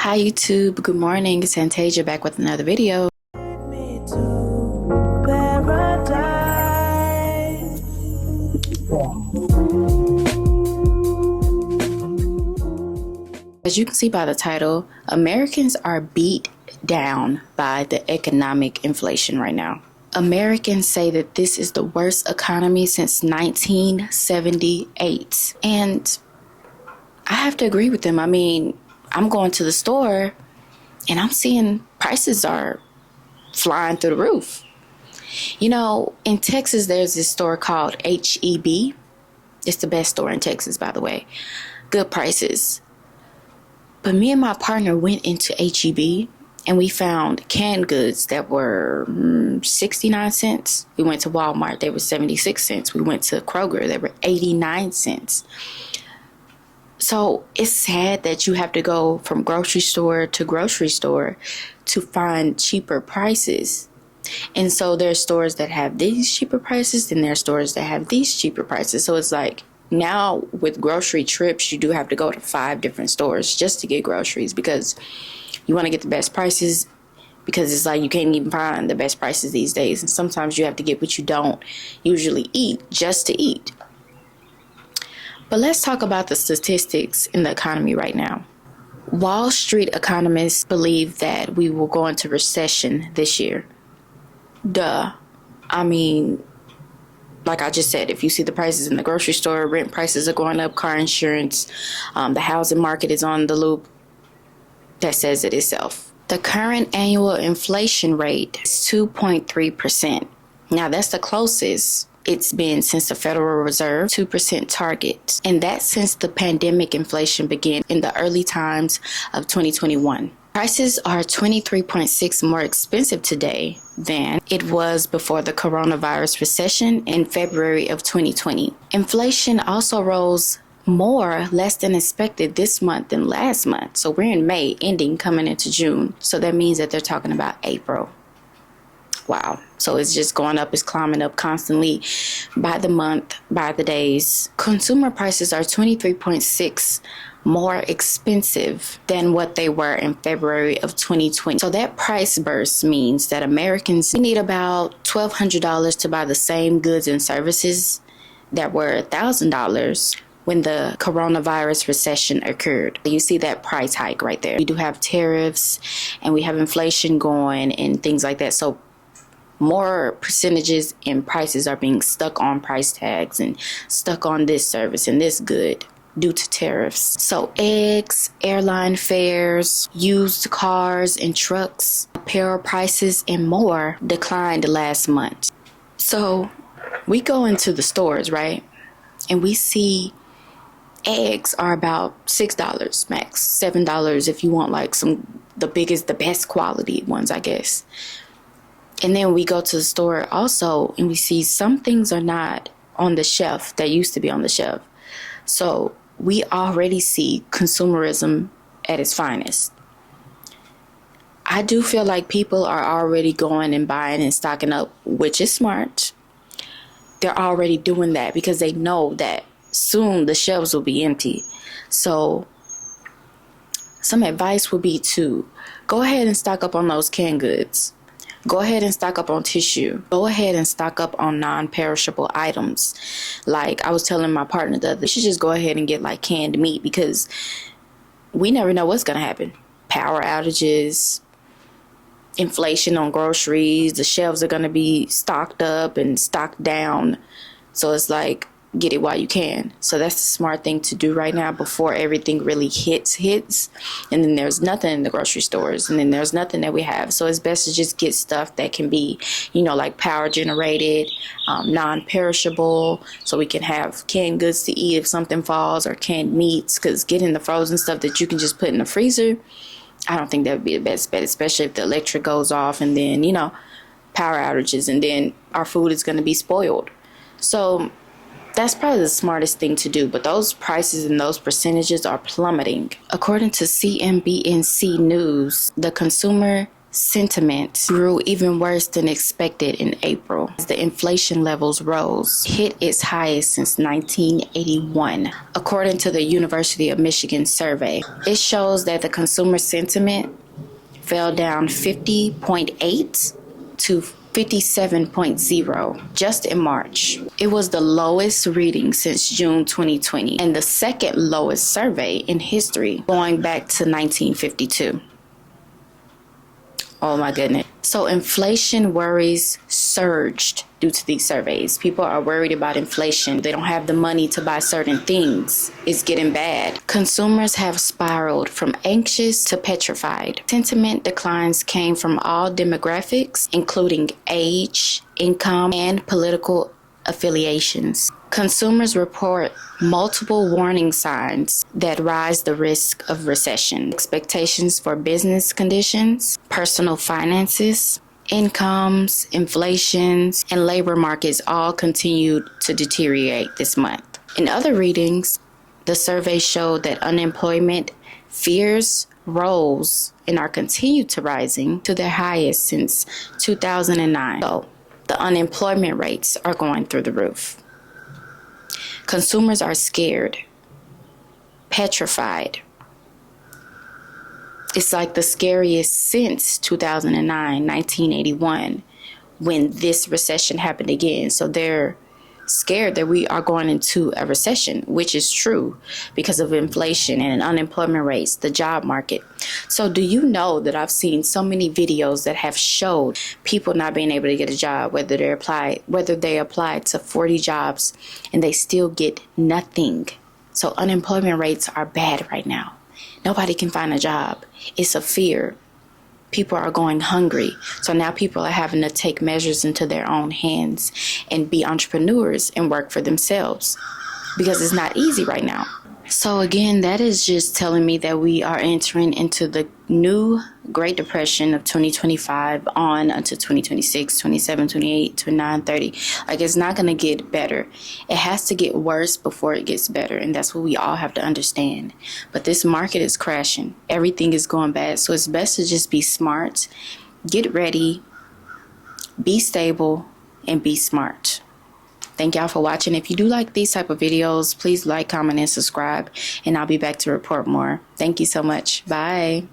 Hi YouTube, good morning. It's Antasia back with another video. As you can see by the title, Americans are beat down by the economic inflation right now. Americans say that this is the worst economy since 1978. And I have to agree with them. I mean, I'm going to the store and I'm seeing prices are flying through the roof. You know, in Texas, there's this store called HEB. It's the best store in Texas, by the way. Good prices. But me and my partner went into HEB and we found canned goods that were 69 cents. We went to Walmart, they were 76 cents. We went to Kroger, they were 89 cents. So it's sad that you have to go from grocery store to grocery store to find cheaper prices. And so there's stores that have these cheaper prices, and there's stores that have these cheaper prices. So it's like now with grocery trips, you do have to go to 5 different stores just to get groceries because you want to get the best prices, because it's like you can't even find the best prices these days. And sometimes you have to get what you don't usually eat just to eat. But let's talk about the statistics in the economy right now. Wall Street economists believe that we will go into recession this year. Duh. I mean, like I just said, if you see the prices in the grocery store, rent prices are going up, car insurance, the housing market is on the loop. That says it itself. The current annual inflation rate is 2.3%. Now, that's the closest it's been since the Federal Reserve 2% target, and that's since the pandemic inflation began in the early times of 2021. Prices are 23.6% more expensive today than it was before the coronavirus recession in February of 2020. Inflation also rose less than expected this month than last month. So we're in May, ending, coming into June. So that means that they're talking about April. Wow. So it's just going up, it's climbing up constantly by the month, by the days. Consumer prices are 23.6% more expensive than what they were in February of 2020. So that price burst means that Americans need about $1,200 to buy the same goods and services that were $1,000 when the coronavirus recession occurred. You see that price hike right there. We do have tariffs and we have inflation going and things like that. So more percentages in prices are being stuck on price tags and stuck on this service and this good due to tariffs. So eggs, airline fares, used cars and trucks, apparel prices, and more declined last month. So we go into the stores, right? And we see eggs are about $6 max, $7 if you want like the best quality ones, I guess. And then we go to the store also and we see some things are not on the shelf that used to be on the shelf. So we already see consumerism at its finest. I do feel like people are already going and buying and stocking up, which is smart. They're already doing that because they know that soon the shelves will be empty. So some advice would be to go ahead and stock up on those canned goods. Go ahead and stock up on tissue. Go ahead and stock up on non-perishable items. Like I was telling my partner the other day, we should just go ahead and get like canned meat because we never know what's going to happen. Power outages, inflation on groceries, the shelves are going to be stocked up and stocked down. So it's like, get it while you can. So that's the smart thing to do right now before everything really hits. And then there's nothing in the grocery stores, and then there's nothing that we have. So it's best to just get stuff that can be, like power generated, non-perishable, so we can have canned goods to eat if something falls, or canned meats, because getting the frozen stuff that you can just put in the freezer, I don't think that would be the best bet, especially if the electric goes off and then, power outages, and then our food is going to be spoiled. So that's probably the smartest thing to do, but those prices and those percentages are plummeting. According to CNBC News, the consumer sentiment grew even worse than expected in April as the inflation levels rose, hit its highest since 1981. According to the University of Michigan survey, it shows that the consumer sentiment fell down 50.8 to 57.0 just in March. It was the lowest reading since June 2020 and the second lowest survey in history going back to 1952. Oh my goodness. So inflation worries surged due to these surveys. People are worried about inflation. They don't have the money to buy certain things. It's getting bad. Consumers have spiraled from anxious to petrified. Sentiment declines came from all demographics, including age, income, and political affiliations. Consumers report multiple warning signs that rise the risk of recession. Expectations for business conditions, personal finances, incomes, inflations, and labor markets all continued to deteriorate this month. In other readings, the survey showed that unemployment fears rose and are continued to rising to their highest since 2009. So the unemployment rates are going through the roof. Consumers are scared, petrified. It's like the scariest since 2009, 1981, when this recession happened again. So they're scared that we are going into a recession, which is true because of inflation and unemployment rates, the job market. So do you know that I've seen so many videos that have showed people not being able to get a job, whether they apply to 40 jobs and they still get nothing. So unemployment rates are bad right now. Nobody can find a job. It's a fear. People are going hungry. So now people are having to take measures into their own hands and be entrepreneurs and work for themselves because it's not easy right now. So again, that is just telling me that we are entering into the new Great Depression of 2025 on until 2026, 27, 28, 29, 30. Like, it's not going to get better. It has to get worse before it gets better. And that's what we all have to understand. But this market is crashing. Everything is going bad. So it's best to just be smart, get ready, be stable, and be smart. Thank y'all for watching. If you do like these type of videos, please like, comment, and subscribe. And I'll be back to report more. Thank you so much. Bye.